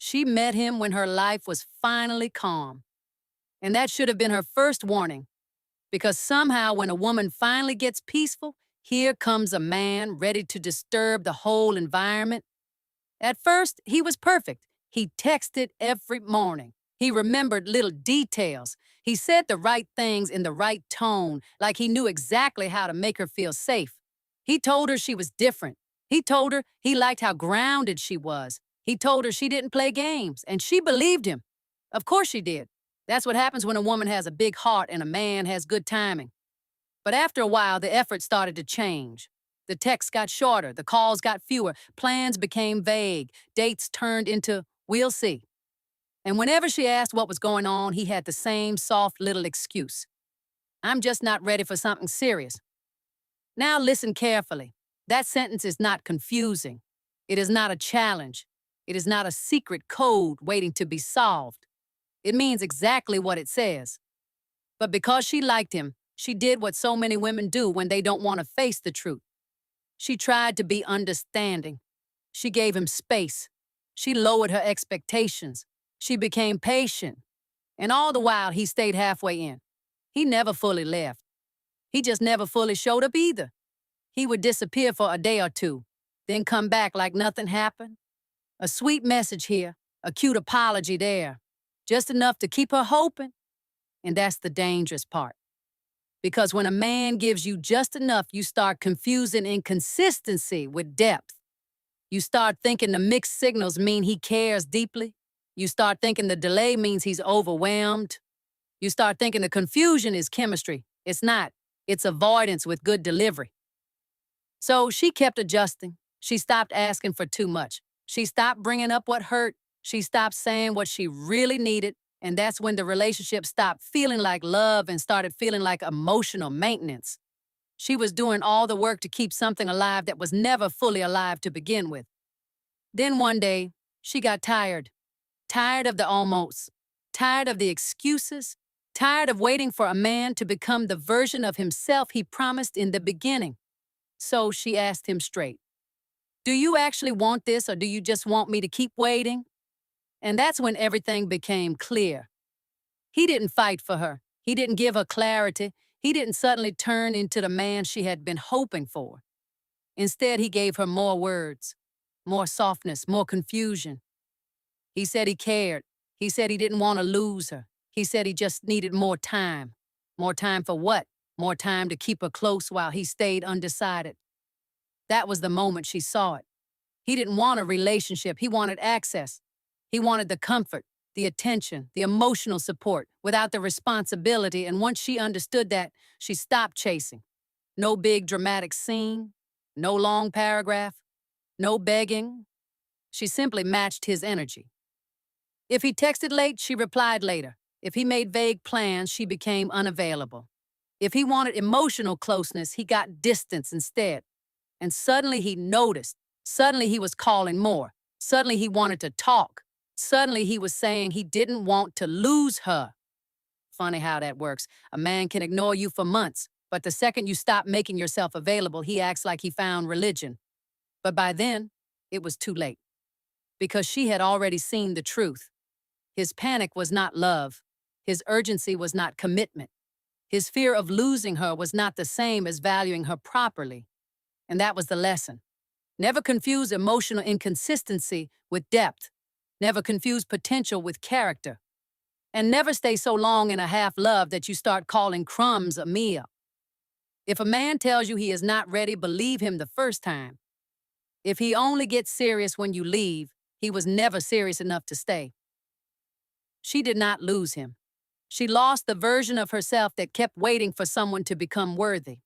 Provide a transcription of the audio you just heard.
She met him when her life was finally calm. And that should have been her first warning, because somehow when a woman finally gets peaceful, here comes a man ready to disturb the whole environment. At first, he was perfect. He texted every morning. He remembered little details. He said the right things in the right tone, like he knew exactly how to make her feel safe. He told her she was different. He told her he liked how grounded she was. He told her she didn't play games, and she believed him. Of course she did. That's what happens when a woman has a big heart and a man has good timing. But after a while, the effort started to change. The texts got shorter, the calls got fewer, plans became vague, dates turned into, "we'll see." And whenever she asked what was going on, he had the same soft little excuse. "I'm just not ready for something serious." Now listen carefully. That sentence is not confusing. It is not a challenge. It is not a secret code waiting to be solved. It means exactly what it says. But because she liked him, she did what so many women do when they don't want to face the truth. She tried to be understanding. She gave him space. She lowered her expectations. She became patient. And all the while, he stayed halfway in. He never fully left. He just never fully showed up either. He would disappear for a day or two, then come back like nothing happened. A sweet message here, a cute apology there. Just enough to keep her hoping. And that's the dangerous part. Because when a man gives you just enough, you start confusing inconsistency with depth. You start thinking the mixed signals mean he cares deeply. You start thinking the delay means he's overwhelmed. You start thinking the confusion is chemistry. It's not. It's avoidance with good delivery. So she kept adjusting. She stopped asking for too much. She stopped bringing up what hurt. She stopped saying what she really needed. And that's when the relationship stopped feeling like love and started feeling like emotional maintenance. She was doing all the work to keep something alive that was never fully alive to begin with. Then one day, she got tired. Tired of the almost. Tired of the excuses. Tired of waiting for a man to become the version of himself he promised in the beginning. So she asked him straight, "Do you actually want this, or do you just want me to keep waiting?" And that's when everything became clear. He didn't fight for her. He didn't give her clarity. He didn't suddenly turn into the man she had been hoping for. Instead, he gave her more words, more softness, more confusion. He said he cared. He said he didn't want to lose her. He said he just needed more time. More time for what? More time to keep her close while he stayed undecided. That was the moment she saw it. He didn't want a relationship. He wanted access. He wanted the comfort, the attention, the emotional support without the responsibility. And once she understood that, she stopped chasing. No big dramatic scene, no long paragraph, no begging. She simply matched his energy. If he texted late, she replied later. If he made vague plans, she became unavailable. If he wanted emotional closeness, he got distance instead. And suddenly he noticed. Suddenly he was calling more. Suddenly he wanted to talk. Suddenly he was saying he didn't want to lose her. Funny how that works. A man can ignore you for months, but the second you stop making yourself available, he acts like he found religion. But by then, it was too late. Because she had already seen the truth. His panic was not love. His urgency was not commitment. His fear of losing her was not the same as valuing her properly. And that was the lesson. Never confuse emotional inconsistency with depth. Never confuse potential with character. And never stay so long in a half-love that you start calling crumbs a meal. If a man tells you he is not ready, believe him the first time. If he only gets serious when you leave, he was never serious enough to stay. She did not lose him. She lost the version of herself that kept waiting for someone to become worthy.